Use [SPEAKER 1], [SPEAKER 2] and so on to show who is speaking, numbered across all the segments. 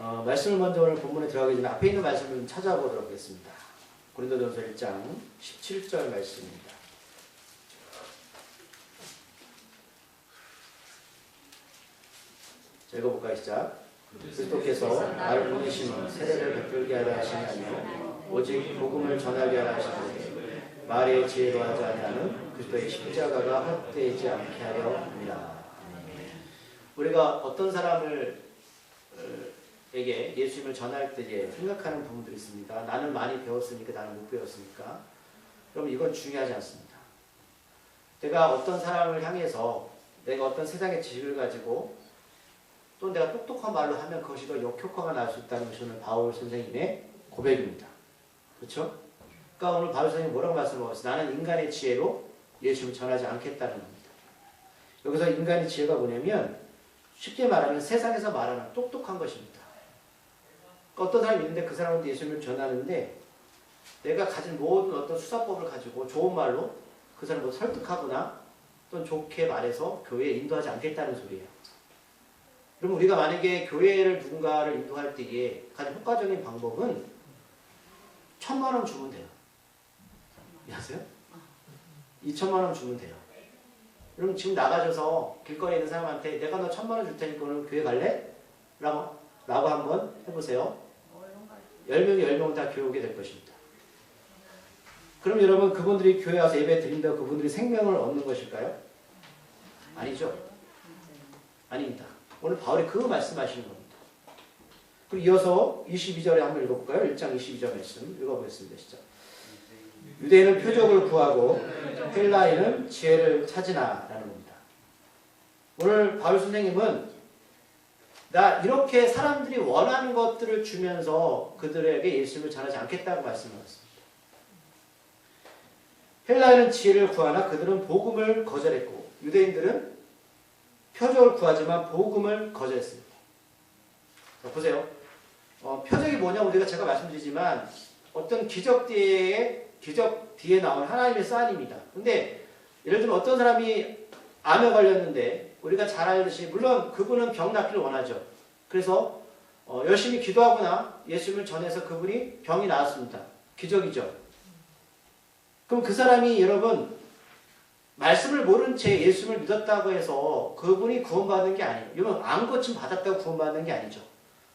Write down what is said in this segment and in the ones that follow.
[SPEAKER 1] 말씀을 먼저 오늘 본문에 들어가기 전에 앞에 있는 말씀을 좀 찾아보도록 하겠습니다. 고린도전서 1장 17절 말씀입니다. 자, 읽어볼까요? 시작. 그리스도께서 나를 보내심은 세례를 베풀게 하려 하심이 아니요 오직 복음을 전하게 하려 하시는데 말의 지혜로 하지 아니하는 그리스도의 십자가가 헛되지 않게 하려 합니다. 우리가 어떤 사람을 에게 예수님을 전할 때에 생각하는 부분들이 있습니다. 나는 많이 배웠으니까 나는 못 배웠으니까. 여러분 이건 중요하지 않습니다. 내가 어떤 사람을 향해서 내가 어떤 세상의 지식을 가지고 또 내가 똑똑한 말로 하면 그것이 더 역효과가 날 수 있다는 것이 오늘 바울 선생님의 고백입니다. 그렇죠? 그러니까 오늘 바울 선생님이 뭐라고 말씀하셨어요? 나는 인간의 지혜로 예수님을 전하지 않겠다는 겁니다. 여기서 인간의 지혜가 뭐냐면 쉽게 말하면 세상에서 말하는 똑똑한 것입니다. 어떤 사람이 있는데 그 사람한테 예수님을 전하는데 내가 가진 모든 어떤 수사법을 가지고 좋은 말로 그 사람을 설득하거나 또는 좋게 말해서 교회에 인도하지 않겠다는 소리예요. 그럼 우리가 만약에 교회를 누군가를 인도할 때에 가장 효과적인 방법은 1,000,000원 주면 돼요. 이해하세요? 2,000,000원 주면 돼요. 그럼 지금 나가셔서 길거리에 있는 사람한테 내가 너 1,000,000원 줄 테니까 오늘 교회 갈래? 라고 한번 해보세요. 10명이 10명 다 교회 오게 될 것입니다. 그럼 여러분 그분들이 교회 와서 예배 드린다고 그분들이 생명을 얻는 것일까요? 아니죠. 아닙니다. 오늘 바울이 그 말씀하시는 겁니다. 그리고 이어서 22절에 한번 읽어볼까요? 1장 22절 말씀 읽어보겠습니다. 시작. 유대인은 표적을 구하고 헬라인은 지혜를 찾으나 라는 겁니다. 오늘 바울 선생님은 나 이렇게 사람들이 원하는 것들을 주면서 그들에게 예수님을 전하지 않겠다고 말씀하셨습니다. 헬라인은 지혜를 구하나 그들은 복음을 거절했고 유대인들은 표적을 구하지만 복음을 거절했습니다. 자, 보세요. 표적이 뭐냐 우리가 제가 말씀드리지만 어떤 기적 뒤에 나온 하나님의 사인입니다. 근데 예를 들면 어떤 사람이 암에 걸렸는데 우리가 잘 알듯이 물론 그분은 병 낫기를 원하죠. 그래서 열심히 기도하거나 예수님을 전해서 그분이 병이 나았습니다. 기적이죠. 그럼 그 사람이 여러분 말씀을 모른 채 예수님을 믿었다고 해서 그분이 구원받은 게 아니에요. 이건 암 고침 받았다고 구원받는 게 아니죠.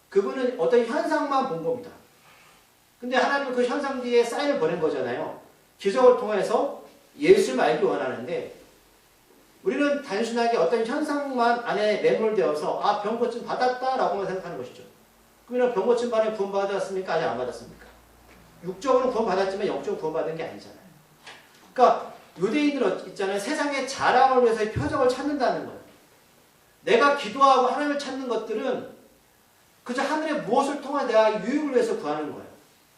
[SPEAKER 1] 그분은 어떤 현상만 본 겁니다. 근데 하나님은 그 현상 뒤에 사인을 보낸 거잖아요. 기적을 통해서 예수님을 알기 원하는데 우리는 단순하게 어떤 현상만 안에 매몰되어서 병 고침 받았다라고만 생각하는 것이죠. 그러면 병 고침 받아 구원받았습니까? 아직 안 받았습니까? 육적으로 구원받았지만 영적으로 구원받은 게 아니잖아요. 그러니까 유대인들 있잖아요. 세상의 자랑을 위해서 표적을 찾는다는 거예요. 내가 기도하고 하나님을 찾는 것들은 그저 하늘의 무엇을 통해 내가 유익을 위해서 구하는 거예요.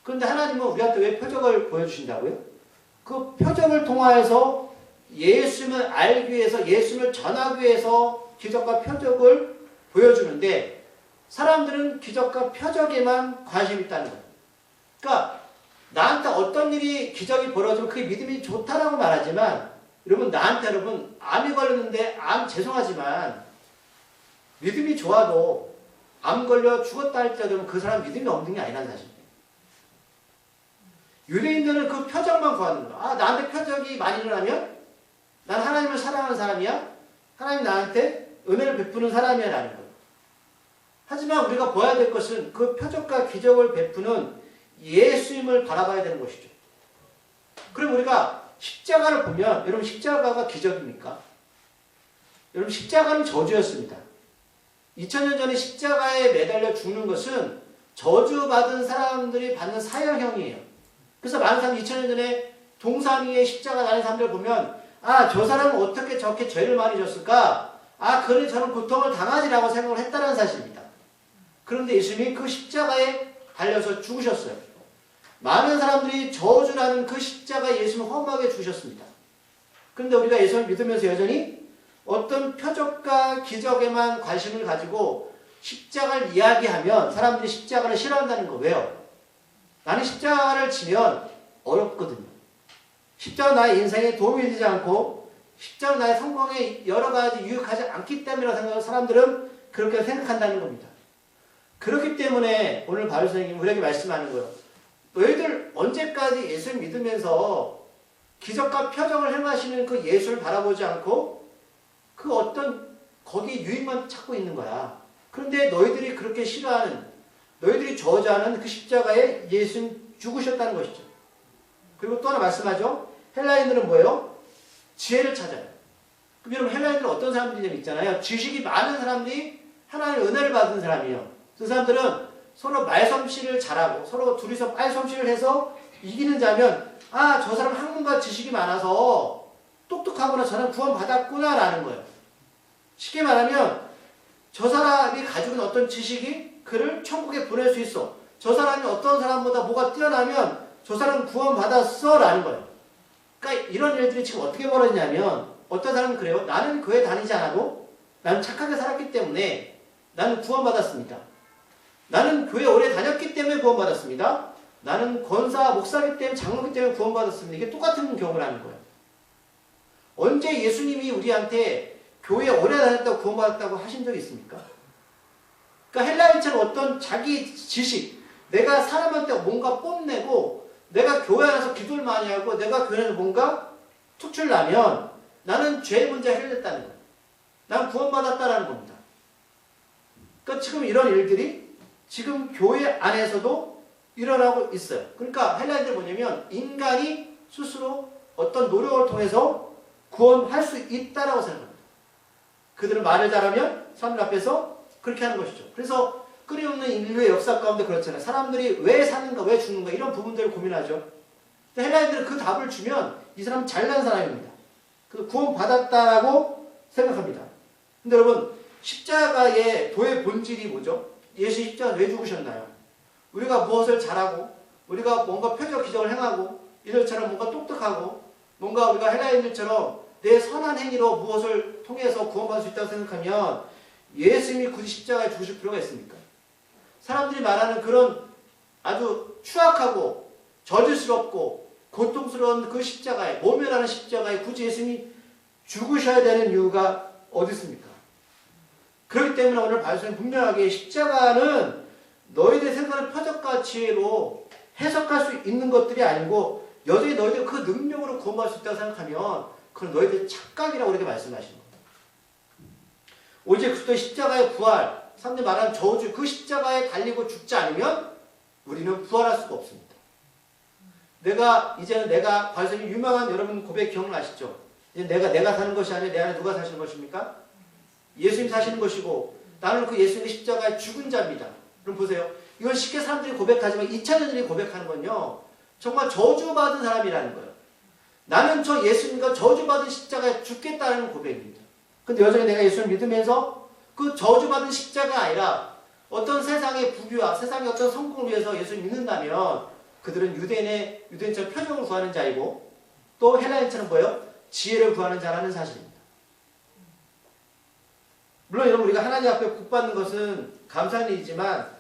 [SPEAKER 1] 그런데 하나님은 우리한테 왜 표적을 보여주신다고요? 그 표적을 통하여서 예수님을 알기 위해서 예수님을 전하기 위해서 기적과 표적을 보여주는데 사람들은 기적과 표적에만 관심이 있다는 거예요. 그러니까 나한테 어떤 일이 기적이 벌어지면 그게 믿음이 좋다라고 말하지만 여러분 암이 걸렸는데 죄송하지만 믿음이 좋아도 암 걸려 죽었다 할지라도 그 사람 믿음이 없는 게 아니라는 사실이에요. 유대인들은 그 표적만 구하는 거야. 나한테 표적이 많이 일어나면 난 하나님을 사랑하는 사람이야. 하나님 나한테 은혜를 베푸는 사람이야 라는 거예요. 하지만 우리가 보아야 될 것은 그 표적과 기적을 베푸는 예수님을 바라봐야 되는 것이죠. 그럼 우리가 십자가를 보면 여러분 십자가가 기적입니까? 여러분 십자가는 저주였습니다. 2000년 전에 십자가에 매달려 죽는 것은 저주받은 사람들이 받는 사형형이에요. 그래서 많은 사람들이 2000년 전에 동상 위에 십자가 달린 사람들을 보면 저 사람은 어떻게 저렇게 죄를 많이 졌을까? 그래 저는 고통을 당하지라고 생각을 했다는 사실입니다. 그런데 예수님이 그 십자가에 달려서 죽으셨어요. 많은 사람들이 저주라는 그 십자가에 예수님을 험하게 죽으셨습니다. 그런데 우리가 예수님을 믿으면서 여전히 어떤 표적과 기적에만 관심을 가지고 십자가를 이야기하면 사람들이 십자가를 싫어한다는 거. 왜요? 나는 십자가를 지면 어렵거든요. 십자가 나의 인생에 도움이 되지 않고 십자가 나의 성공에 여러 가지 유익하지 않기 때문이라고 생각하는 사람들은 그렇게 생각한다는 겁니다. 그렇기 때문에 오늘 바울 선생님이 우리에게 말씀하는 거예요. 너희들 언제까지 예수를 믿으면서 기적과 표적을 행하시는 그 예수를 바라보지 않고 그 어떤 거기 유익만 찾고 있는 거야. 그런데 너희들이 그렇게 싫어하는, 너희들이 저주하는 그 십자가에 예수님 죽으셨다는 것이죠. 그리고 또 하나 말씀하죠. 헬라인들은 뭐예요? 지혜를 찾아요. 그럼 여러분 헬라인들은 어떤 사람들이 있잖아요. 지식이 많은 사람들이 하나님의 은혜를 받은 사람이에요. 그 사람들은 서로 말솜씨를 잘하고 서로 둘이서 말솜씨를 해서 이기는 자면 아, 저 사람 학문과 지식이 많아서 똑똑하구나, 저는 구원받았구나 라는 거예요. 쉽게 말하면 저 사람이 가지고 있는 어떤 지식이 그를 천국에 보낼 수 있어. 저 사람이 어떤 사람보다 뭐가 뛰어나면 저 사람은 구원받았어 라는 거예요. 그러니까 이런 일들이 지금 어떻게 벌어지냐면 어떤 사람은 그래요. 나는 교회 다니지 않아도 나는 착하게 살았기 때문에 나는 구원받았습니다. 나는 교회 오래 다녔기 때문에 구원받았습니다. 나는 권사, 목사기 때문에, 장로기 때문에 구원받았습니다. 이게 똑같은 경우를 하는 거예요. 언제 예수님이 우리한테 교회 오래 다녔다고 구원받았다고 하신 적이 있습니까? 그러니까 헬라인처럼 어떤 자기 지식, 내가 사람한테 뭔가 뽐내고 내가 교회 안에서 기도를 많이 하고 내가 교회 안에서 뭔가 특출 나면 나는 죄의 문제 해결됐다는 거예요. 난 구원받았다라는 겁니다. 그러니까 지금 이런 일들이 지금 교회 안에서도 일어나고 있어요. 그러니까 헬라인들이 뭐냐면 인간이 스스로 어떤 노력을 통해서 구원할 수 있다라고 생각합니다. 그들은 말을 잘하면 사람들 앞에서 그렇게 하는 것이죠. 그래서 끊임없는 인류의 역사 가운데 그렇잖아요. 사람들이 왜 사는가, 왜 죽는가 이런 부분들을 고민하죠. 근데 헬라인들은 그 답을 주면 이 사람은 잘난 사람입니다. 그래서 구원받았다라고 생각합니다. 근데 여러분 십자가의 도의 본질이 뭐죠? 예수 십자가 왜 죽으셨나요? 우리가 무엇을 잘하고 우리가 뭔가 표적 기적을 행하고 이들처럼 뭔가 똑똑하고 뭔가 우리가 헬라인들처럼 내 선한 행위로 무엇을 통해서 구원받을 수 있다고 생각하면 예수님이 굳이 십자가에 죽으실 필요가 있습니까? 사람들이 말하는 그런 아주 추악하고 저주스럽고 고통스러운 그 십자가에, 모멸하는 십자가에 굳이 예수님이 죽으셔야 되는 이유가 어디 있습니까? 그렇기 때문에 오늘 발표는 분명하게 십자가는 너희들이 생각하는 표적과 지혜로 해석할 수 있는 것들이 아니고 여전히 너희들 그 능력으로 구원받을 수 있다고 생각하면 그건 너희들 착각이라고 이렇게 말씀하시는 겁니다. 오직 그리스도의 십자가의 부활, 사람들이 말하는 저주, 그 십자가에 달리고 죽지 않으면 우리는 부활할 수가 없습니다. 이제는 내가 발표는 유명한 여러분 고백 기억나시죠? 이제 내가 사는 것이 아니라 내 안에 누가 사시는 것입니까? 예수님 사시는 것이고 나는 그 예수님의 십자가에 죽은 자입니다. 그럼 보세요. 이걸 쉽게 사람들이 고백하지만 2차전들이 고백하는 건요. 정말 저주받은 사람이라는 거예요. 나는 저 예수님과 저주받은 십자가에 죽겠다는 고백입니다. 근데 여전히 내가 예수를 믿으면서 그 저주받은 십자가 아니라 어떤 세상의 부귀와 세상의 어떤 성공을 위해서 예수를 믿는다면 그들은 유대인처럼 표적을 구하는 자이고 또 헬라인처럼 뭐예요? 지혜를 구하는 자라는 사실입니다. 물론 여러분 우리가 하나님 앞에 복 받는 것은 감사한 일이지만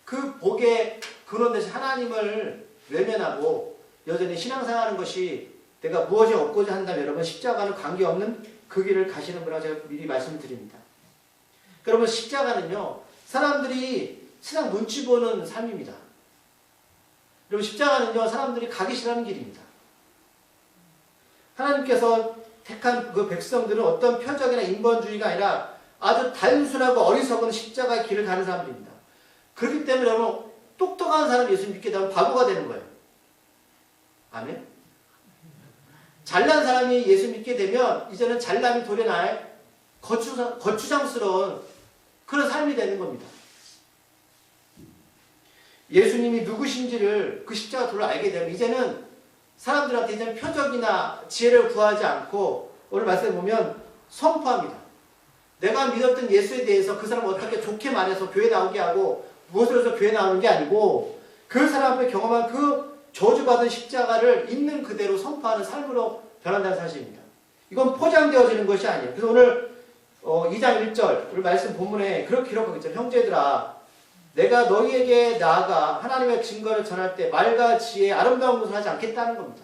[SPEAKER 1] 그 복의 근원 대신 하나님을 외면하고 여전히 신앙생활하는 것이 내가 무엇이 얻고자 한다면 여러분 십자가는 관계없는 그 길을 가시는 거라고 제가 미리 말씀드립니다. 여러분 십자가는요 사람들이 세상 눈치 보는 삶입니다. 여러분 십자가는요 사람들이 가기 싫어하는 길입니다. 하나님께서 택한 그 백성들은 어떤 표적이나 인본주의가 아니라 아주 단순하고 어리석은 십자가의 길을 가는 사람들입니다. 그렇기 때문에 여러분 똑똑한 사람이 예수 믿게 되면 바보가 되는 거예요. 아멘? 잘난 사람이 예수 믿게 되면 이제는 잘남이 도려날 거추장스러운 그런 삶이 되는 겁니다. 예수님이 누구신지를 그 십자가 돌로 알게 되면 이제는 사람들한테 이제는 표적이나 지혜를 구하지 않고 오늘 말씀에 보면 선포합니다. 내가 믿었던 예수에 대해서 그 사람을 어떻게 좋게 말해서 교회 나오게 하고 무엇을 해서 교회 나오는 게 아니고 그 사람 앞에 경험한 그 저주받은 십자가를 있는 그대로 선포하는 삶으로 변한다는 사실입니다. 이건 포장되어지는 것이 아니에요. 그래서 오늘 2장 1절 우리 말씀 본문에 그렇게 기록하고 있잖아요. 형제들아 내가 너희에게 나아가 하나님의 증거를 전할 때 말과 지혜에 아름다운 것을 하지 않겠다는 겁니다.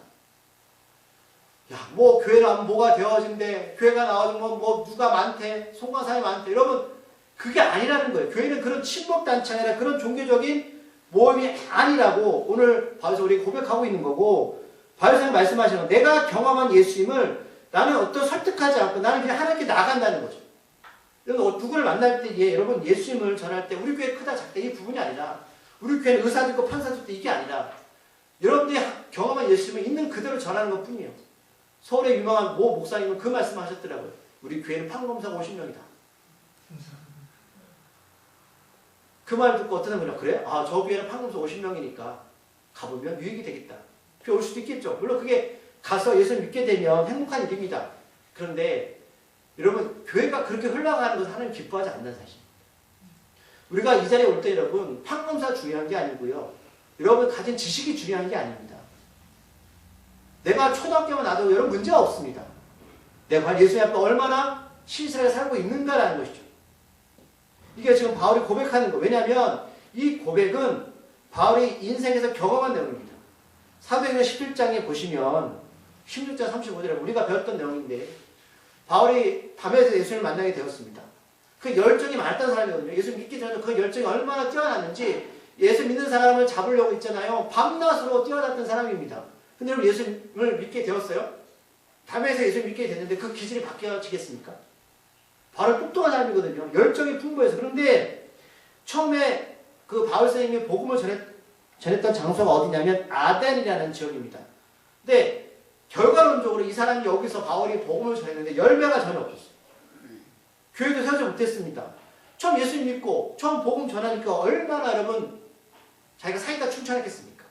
[SPEAKER 1] 야, 교회 나오면 뭐가 되어진대. 교회가 나오면 뭐 누가 많대. 송강사님이 많대. 여러분, 그게 아니라는 거예요. 교회는 그런 친목단체 아니라 그런 종교적인 모임이 아니라고 오늘 바울서 우리가 고백하고 있는 거고, 바울서는 말씀하시는 건 내가 경험한 예수님을 나는 어떤 설득하지 않고 나는 그냥 하나님께 나간다는 거죠. 누구를 만날 때 여러분 예수님을 전할 때 우리 교회 크다 작다 이 부분이 아니라, 우리 교회는 의사도 있고 판사도 있고 이게 아니라 여러분들이 경험한 예수님을 있는 그대로 전하는 것 뿐이에요. 서울의 유명한 모 목사님은 그 말씀을 하셨더라고요. 우리 교회는 판검사가 50명이다. 그 말 듣고 어떤 사람이 그래? 아, 저 교회는 판검사 50명이니까 가보면 유익이 되겠다. 그게 올 수도 있겠죠. 물론 그게 가서 예수를 믿게 되면 행복한 일입니다. 그런데 여러분 교회가 그렇게 흘러가는 것은 하나님 기뻐하지 않는 사실. 우리가 이 자리에 올 때 여러분 판검사 중요한 게 아니고요. 여러분 가진 지식이 중요한 게 아닙니다. 내가 초등학교만 나도 여러분 문제가 없습니다. 내가 예수님 앞에 얼마나 신실하게 살고 있는가라는 것이죠. 이게 지금 바울이 고백하는 거예요. 왜냐하면 이 고백은 바울이 인생에서 경험한 내용입니다. 사도행전 11장에 보시면 16장 35절에 우리가 배웠던 내용인데, 바울이 담에서 예수님을 만나게 되었습니다. 그 열정이 많았던 사람이거든요. 예수 믿기 전에 그 열정이 얼마나 뛰어났는지, 예수 믿는 사람을 잡으려고 있잖아요. 밤낮으로 뛰어났던 사람입니다. 근데 여러분 예수님을 믿게 되었어요? 담에서 예수 믿게 됐는데 그 기질이 바뀌어지겠습니까? 바로 똑똑한 사람이거든요. 열정이 풍부해서. 그런데 처음에 그 바울 선생님이 복음을 전했던 장소가 어디냐면 아덴이라는 지역입니다. 근데 결과론적으로 이 사람이 여기서 바울이 복음을 전했는데 열매가 전혀 없었어요. 교회도 세우지 못했습니다. 처음 예수 믿고 처음 복음 전하니까 얼마나 여러분 자기가 사이다 춘천했겠습니까?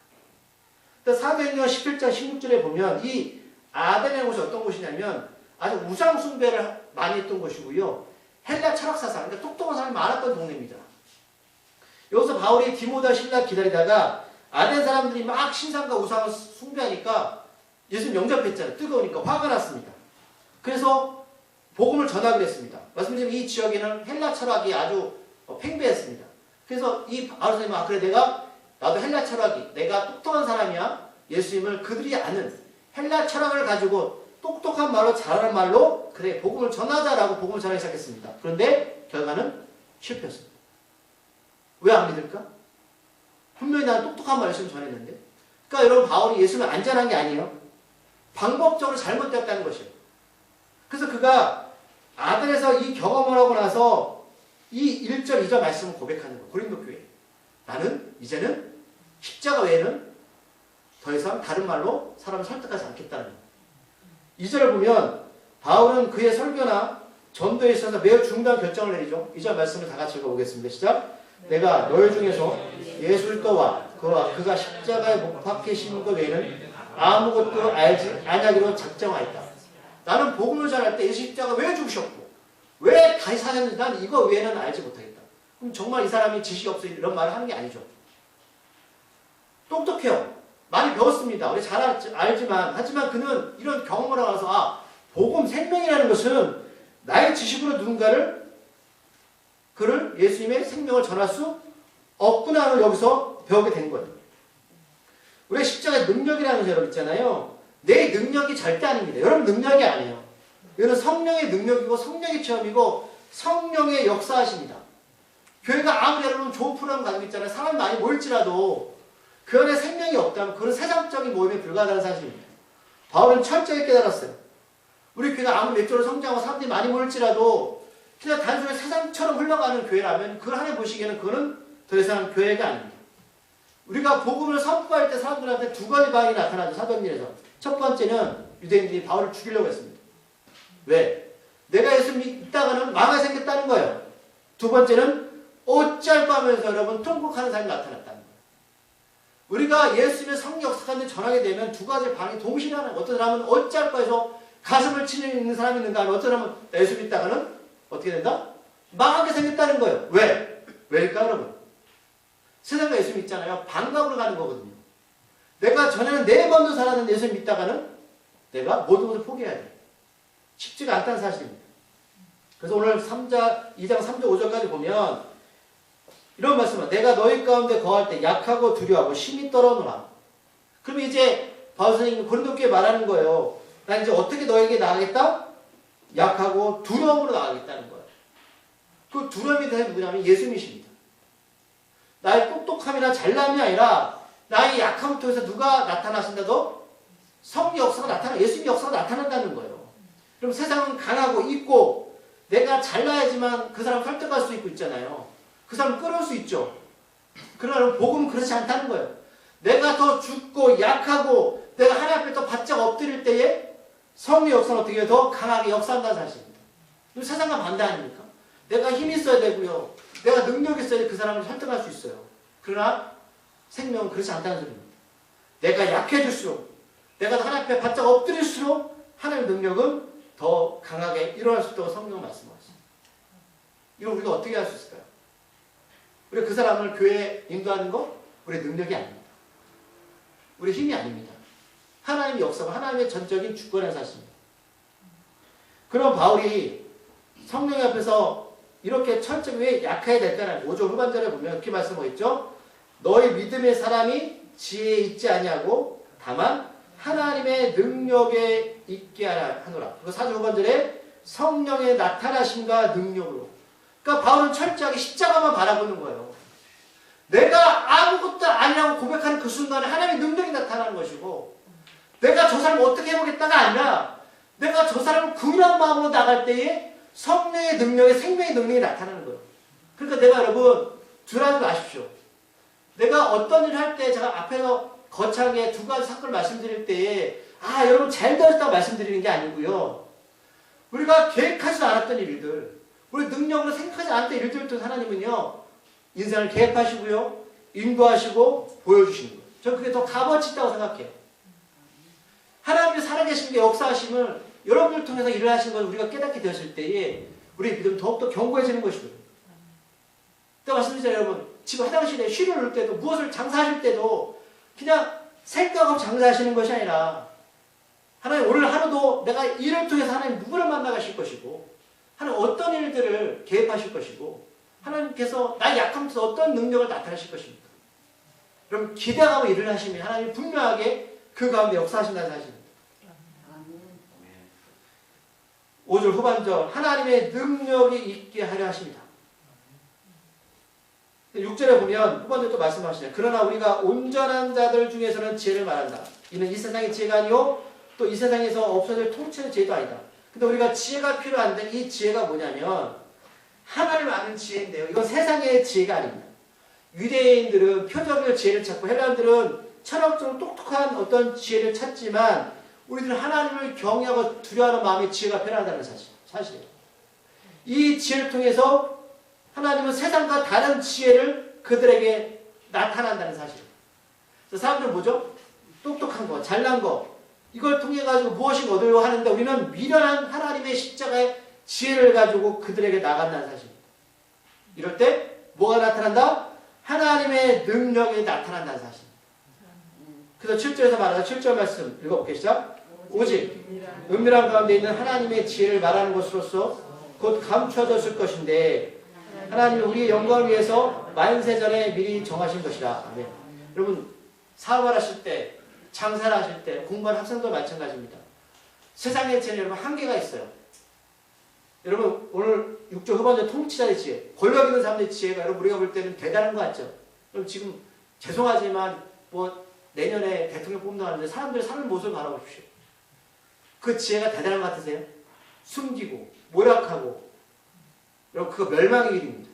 [SPEAKER 1] 사도행전 11장 16절에 보면 이 아덴의 곳이 어떤 곳이냐면 아주 우상 숭배를 많이 했던 곳이고요. 헬라 철학사상, 그러니까 똑똑한 사람이 많았던 동네입니다. 여기서 바울이 디모데와 실라 기다리다가 아덴 사람들이 막 신상과 우상을 숭배하니까 예수님 영접했잖아요. 뜨거우니까 화가 났습니다. 그래서 복음을 전하기로 했습니다. 말씀드리면 이 지역에는 헬라 철학이 아주 팽배했습니다. 그래서 이 바울 선생님은 그래 나도 헬라 철학이 내가 똑똑한 사람이야. 예수님을 그들이 아는 헬라 철학을 가지고 똑똑한 말로 잘하는 말로 그래 복음을 전하자라고 복음을 전하기 시작했습니다. 그런데 결과는 실패했습니다. 왜 안 믿을까? 분명히 나는 똑똑한 말을 열심히 전했는데. 그러니까 여러분 바울이 예수님을 안 전한 게 아니에요. 방법적으로 잘못되었다는 것이에요. 그래서 그가 아덴에서 이 경험을 하고 나서 이 1절 2절 말씀을 고백하는 거예요. 고린도 교회. 나는 이제는 십자가 외에는 더 이상 다른 말로 사람을 설득하지 않겠다는 거예요. 2절을 보면 바울은 그의 설교나 전도에 있어서 매우 중요한 결정을 내리죠. 2절 말씀을 다 같이 읽어보겠습니다. 시작. 내가 너희 중에서 예수 그리스도와 그가 십자가에 못 박히신 것 외에는 아무것도 알지 아니하기로 작정하였다. 나는 복음을 전할 때 예수 십자가 왜 죽으셨고 왜 다시 사셨는지 난 이거 외에는 알지 못하겠다. 그럼 정말 이 사람이 지식이 없어 이런 말을 하는 게 아니죠. 똑똑해요. 많이 배웠습니다. 우리 잘 알지만 하지만 그는 이런 경험을 하고 나서 복음 생명이라는 것은 나의 지식으로 누군가를 그를 예수님의 생명을 전할 수 없구나 하는 여기서 배우게 된 거예요. 우리가 십자가의 능력이라는 거 여러분 있잖아요. 내 능력이 절대 아닙니다. 여러분 능력이 아니에요. 이거는 성령의 능력이고 성령의 체험이고 성령의 역사하십니다. 교회가 아무리 여러분 좋은 프로그램 가지고 있잖아요. 사람 많이 모일지라도 그 안에 생명이 없다면 그건 세상적인 모임에 불과하다는 사실입니다. 바울은 철저히 깨달았어요. 우리 교회가 아무리 외적으로 성장하고 사람들이 많이 모일지라도 그냥 단순히 세상처럼 흘러가는 교회라면 그걸 하나 보시기에는 그거는 더 이상 교회가 아닙니다. 우리가 복음을 선포할 때 사람들한테 두 가지 반응이 나타나죠. 사도행전에서. 첫 번째는 유대인들이 바울을 죽이려고 했습니다. 왜? 내가 예수 믿다가는 망하게 생겼다는 거예요. 두 번째는 어찌할까 하면서 여러분 통곡하는 사람이 나타났다는 거예요. 우리가 예수님의 성령 역사관을 전하게 되면 두 가지 반응이 동시에 하는 거예요. 어떤 사람은 어찌할까 해서 가슴을 치는 사람이 있는가 하면 어떤 사람은 예수 믿다가는 어떻게 된다? 망하게 생겼다는 거예요. 왜? 왜일까 여러분? 세상과 예수 믿잖아요. 반갑으로 가는 거거든요. 내가 전에는 내 번도 살았는데 예수 믿다가는 내가 모든 것을 포기해야 돼. 쉽지가 않다는 사실입니다. 그래서 오늘 2장 3절 5절까지 보면 이런 말씀은 내가 너희 가운데 거할 때 약하고 두려워하고 심히 떨어노라. 그럼 이제 바울 선생님이 고린도 교회에 말하는 거예요. 난 이제 어떻게 너에게 나가겠다? 약하고 두려움으로 나가겠다는 거예요. 그 두려움이 대해 누구냐면 예수님이십니다. 나의 똑똑함이나 잘남이 아니라 나의 약함을 통해서 누가 나타나신다도 성령 역사가 예수님 역사가 나타난다는 거예요. 그럼 세상은 강하고 있고 내가 잘나야지만 그 사람 설득할 수 있고 있잖아요. 그 사람 끌어올 수 있죠. 그러나 복음은 그렇지 않다는 거예요. 내가 더 죽고 약하고 내가 하나님 앞에 더 바짝 엎드릴 때에 성령 역사는 어떻게 더 강하게 역사한다는 사실입니다. 세상과 반대 아닙니까? 내가 힘이 있어야 되고요. 내가 능력이 있어야 그 사람을 설득할 수 있어요. 그러나 생명은 그렇지 않다는 소리입니다. 내가 약해질수록 내가 하나님 앞에 바짝 엎드릴수록 하나님의 능력은 더 강하게 일어날 수 있다고 성경은 말씀하십니다. 이걸 우리가 어떻게 할 수 있을까요? 우리가 그 사람을 교회에 인도하는 거 우리의 능력이 아닙니다. 우리의 힘이 아닙니다. 하나님의 역사와 하나님의 전적인 주권의 사실입니다. 그럼 바울이 성령 앞에서 이렇게 철저히 왜 약해야 될까라는 5절 후반절에 보면 이렇게 말씀하겠죠. 너희 믿음의 사람이 지혜에 있지 아니하고 다만 하나님의 능력에 있게 하노라. 그리고 4절 후반절에 성령의 나타나심과 능력으로. 그러니까 바울은 철저하게 십자가만 바라보는 거예요. 내가 아무것도 아니라고 고백하는 그 순간에 하나님의 능력이 나타나는 것이고 내가 저 사람을 어떻게 해보겠다가 아니라 내가 저 사람을 긍휼한 마음으로 나갈 때에 성령의 능력에 생명의 능력이 나타나는 거예요. 그러니까 내가 여러분 두려워하지 마십시오. 내가 어떤 일을 할 때 제가 앞에서 거창하게 두 가지 사건을 말씀드릴 때에 여러분 잘 되었다고 말씀드리는 게 아니고요. 우리가 계획하지도 않았던 일들 우리 능력으로 생각하지 않았던 일들을 통해서 하나님은요. 인생을 계획하시고요. 인도하시고 보여주시는 거예요. 저는 그게 더 값어치 있다고 생각해요. 하나님이 살아계신 게 역사하심을 여러분을 통해서 일을 하신 걸 우리가 깨닫게 되었을 때에 우리의 믿음은 더욱더 견고해지는 것이거든요. 또 말씀드리잖아요, 여러분. 지금 화장실에 쉬를 넣을 때도 무엇을 장사하실 때도 그냥 생각 없이 장사하시는 것이 아니라 하나님 오늘 하루도 내가 일을 통해서 하나님 누구를 만나가실 것이고 하나님 어떤 일들을 계획하실 것이고 하나님께서 나의 약함에서 어떤 능력을 나타내실 것입니까? 그럼 기대하고 일을 하시면 하나님 분명하게 그 가운데 역사하신다는 사실입니다. 5절 후반절 하나님의 능력이 있게 하려 하십니다. 6절에 보면 후반절도 말씀하시잖아요. 그러나 우리가 온전한 자들 중에서는 지혜를 말한다. 이는 이 세상의 지혜가 아니요 또 이 세상에서 없어질 통치의 지혜도 아니다. 근데 우리가 지혜가 필요한데 이 지혜가 뭐냐면 하나님을 아는 지혜인데요. 이건 세상의 지혜가 아닙니다. 유대인들은 표적의 지혜를 찾고 헬라인들은 철학적으로 똑똑한 어떤 지혜를 찾지만 우리들은 하나님을 경외하고 두려워하는 마음의 지혜가 필요하다는 사실이에요. 이 지혜를 통해서 하나님은 세상과 다른 지혜를 그들에게 나타난다는 사실이에요. 사람들은 뭐죠? 똑똑한 거, 잘난 거 이걸 통해 가지고 무엇이 얻으려고 하는데 우리는 미련한 하나님의 십자가의 지혜를 가지고 그들에게 나간다는 사실입니다. 이럴 때 뭐가 나타난다? 하나님의 능력이 나타난다는 사실입니다. 그래서 7절에서 말하는 7절 말씀 읽어볼게요. 시작. 오직 은밀한 가운데 있는 하나님의 지혜를 말하는 것으로서 곧 감춰졌을 것인데 하나님이 우리의 영광을 위해서 만세전에 미리 정하신 것이라. 아멘. 여러분 사업을 하실 때 장사를 하실 때 공부하는 학생도 마찬가지입니다. 세상의 지혜는 여러분 한계가 있어요. 여러분 오늘 6조 후반절 통치자의 지혜 권력 있는 사람들의 지혜가 여러분 우리가 볼 때는 대단한 것 같죠. 그럼 지금 죄송하지만 뭐 내년에 대통령 뽑는다는데 사람들이 사는 모습을 바라보십시오. 그 지혜가 대단한 것 같으세요? 숨기고 모략하고 여러분 그거 멸망의 길입니다.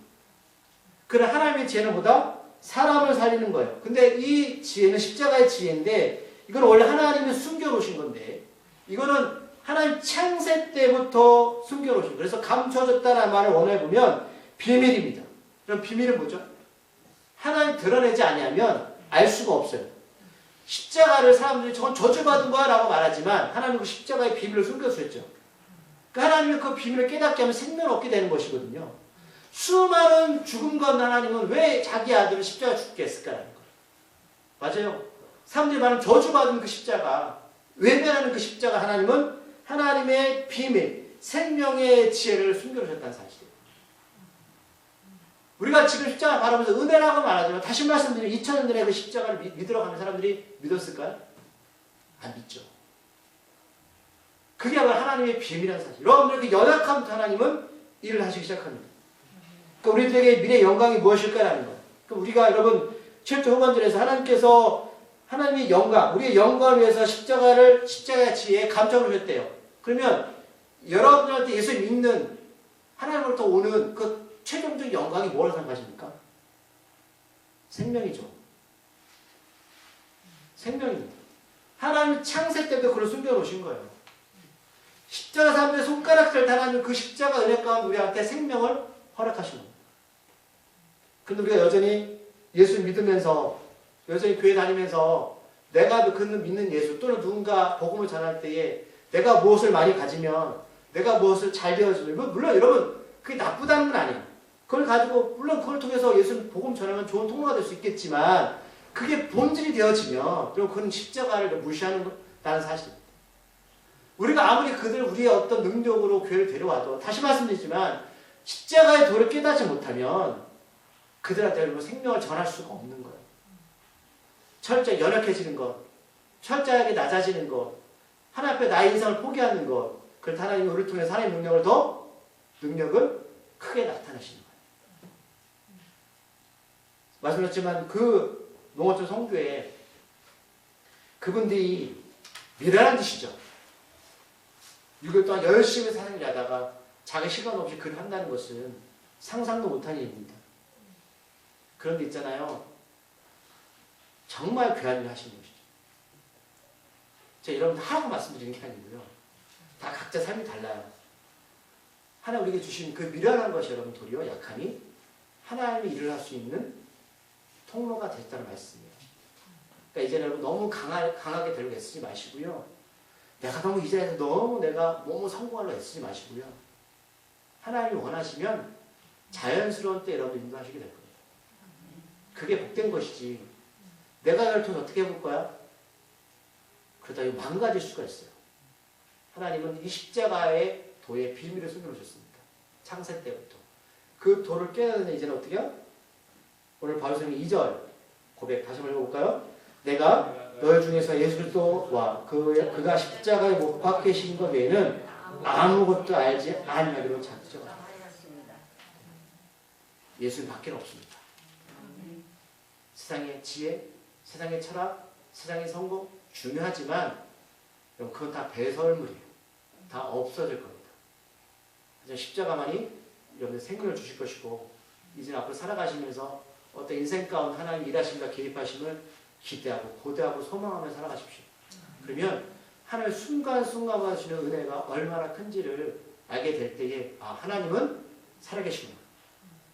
[SPEAKER 1] 그러나 하나님의 지혜는 뭐다? 사람을 살리는 거예요. 근데 이 지혜는 십자가의 지혜인데 이건 원래 하나님이 숨겨놓으신 건데 이거는 하나님 창세 때부터 숨겨놓으신 거예요. 그래서 감춰졌다는 말을 원어에 보면 비밀입니다. 그럼 비밀은 뭐죠? 하나님 드러내지 아니하면 알 수가 없어요. 십자가를 사람들이 저건 저주받은 거야 라고 말하지만 하나님은 그 십자가의 비밀을 숨겨주셨죠. 그러니까 하나님이 그 비밀을 깨닫게 하면 생명을 얻게 되는 것이거든요. 수많은 죽음 가운데 하나님은 왜 자기 아들을 십자가 죽게 했을까라는 거예요. 맞아요. 사람들이 말하는 저주받은 그 십자가, 외면하는 그 십자가 하나님은 하나님의 비밀, 생명의 지혜를 숨겨주셨다는 사실이에요. 우리가 지금 십자가를 바라보면서 은혜라고 말하지만 다시 말씀드리면 2000년 전에 그 십자가를 믿으러 가는 사람들이 믿었을까요? 안 믿죠. 그게 바로 하나님의 비밀이라는 사실. 여러분들 그 연약함부터 하나님은 일을 하시기 시작합니다. 그러니까 우리들에게 미래의 영광이 무엇일까라는 거예요. 그러니까 우리가 여러분 7절 후반절에서 하나님께서 하나님의 영광, 우리의 영광을 위해서 십자가의 지혜에 감춰놓으셨대요. 그러면 여러분들한테 예수 믿는 하나님으로부터 오는 그 최종적인 영광이 뭐라고 생각하십니까? 생명이죠. 생명입니다. 하나님 창세 때도 그걸 숨겨놓으신 거예요. 십자가 사람들의 손가락질 당하는 그 십자가 은혜 가운데 우리한테 생명을 허락하신 겁니다. 근데 우리가 여전히 예수 믿으면서 여전히 교회 다니면서 내가 그는 믿는 예수 또는 누군가 복음을 전할 때에 내가 무엇을 많이 가지면 내가 무엇을 잘 되어지면 물론 여러분 그게 나쁘다는 건 아니에요. 그걸 가지고 물론 그걸 통해서 예수 복음 전하면 좋은 통로가 될 수 있겠지만 그게 본질이 되어지면 그럼 그건 십자가를 무시하는 다는 사실입니다. 우리가 아무리 우리의 어떤 능력으로 교회를 데려와도 다시 말씀드리지만 십자가의 도를 깨닫지 못하면 그들한테 생명을 전할 수가 없는 거예요. 철저히 연약해지는 것, 철저하게 낮아지는 것, 하나님 앞에 나의 인생을 포기하는 것, 그걸 하나님 우리를 통해서 하나님의 능력을 크게 나타내시는 거예요. 말씀드렸지만 그 농어촌 성교에 그분들이 미련한 짓이죠. 6일 동안 열심히 사는 일 하다가 자기 시간 없이 글을 한다는 것은 상상도 못한 일입니다. 그런데 있잖아요. 정말 귀한 일을 하시는 것이죠. 제가 여러분들 하라고 말씀드리는 게 아니고요. 다 각자 삶이 달라요. 하나님 우리에게 주신 그 미련한 것이 여러분 도리어 약함이 하나님이 일을 할 수 있는 통로가 됐다는 말씀이에요. 그러니까 이제 여러분 너무 강하게 되려고 애쓰지 마시고요. 내가 너무 이 자리에서 너무 성공하려고 애쓰지 마시고요. 하나님이 원하시면 자연스러운 때 여러분 인도하시게 될 거예요. 그게 복된 것이지. 내가 이걸 통해서 어떻게 해볼 거야? 그러다 이거 망가질 수가 있어요. 하나님은 이 십자가의 도의 비밀을 숨겨놓으셨습니다. 창세 때부터. 그 도를 깨닫는 이제는 어떻게 해요? 오늘 바울성의 2절 고백 다시 한번 읽어볼까요? 내가 너희 중에서 예수 그리스도와 그가 십자가에 못 박히신 것 외에는 아무것도 알지 아니하기로 작정. 예수님 밖에는 없습니다. 세상의 지혜, 세상의 철학, 세상의 성공 중요하지만 그건 다 배설물이에요. 다 없어질 겁니다. 하지만 십자가만이 여러분들 생명을 주실 것이고 이제 앞으로 살아가시면서 어떤 인생 가운데 하나님 일하심과 개입하심을 기대하고 고대하고 소망하며 살아가십시오. 그러면 하나님의 순간순간 주시는 은혜가 얼마나 큰지를 알게 될 때에 하나님은 살아계시구나.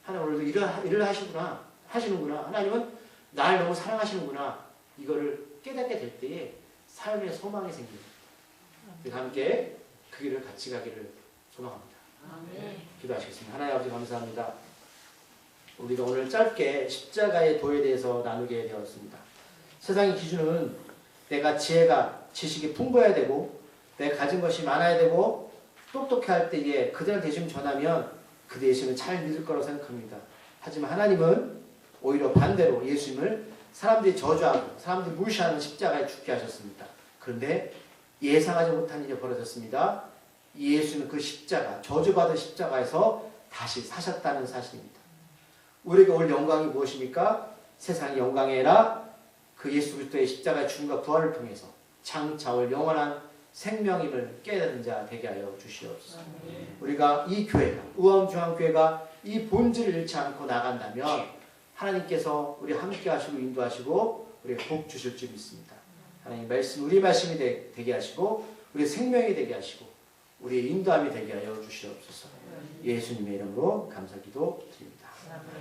[SPEAKER 1] 하나님 오늘도 일을 하시는구나. 하나님은 날 너무 사랑하시는구나. 이거를 깨닫게 될 때에 삶의 소망이 생깁니다. 함께 그 길을 같이 가기를 소망합니다. 기도하시겠습니다. 하나님 아버지 감사합니다. 우리가 오늘 짧게 십자가의 도에 대해서 나누게 되었습니다. 세상의 기준은 내가 지식이 풍부해야 되고 내가 가진 것이 많아야 되고 똑똑해 할 때에 그들한테 예수님 전하면 그들 예수님을 잘 믿을 거라고 생각합니다. 하지만 하나님은 오히려 반대로 예수님을 사람들이 저주하고 사람들이 무시하는 십자가에 죽게 하셨습니다. 그런데 예상하지 못한 일이 벌어졌습니다. 예수는 그 십자가, 저주받은 십자가에서 다시 사셨다는 사실입니다. 우리에게 올 영광이 무엇입니까? 세상의 영광이 아니라 그 예수 그리스도의 십자가의 죽음과 부활을 통해서 장차 올 영원한 생명임을 깨닫는 자 되게 하여 주시옵소서. 우리가 이 교회가, 우암중앙교회가 이 본질을 잃지 않고 나간다면 하나님께서 우리 함께 하시고 인도하시고 우리에게 복 주실 줄 믿습니다. 하나님 말씀, 우리 말씀이 되게 하시고 우리 생명이 되게 하시고 우리의 인도함이 되게 하여 주시옵소서. 예수님의 이름으로 감사기도 드립니다.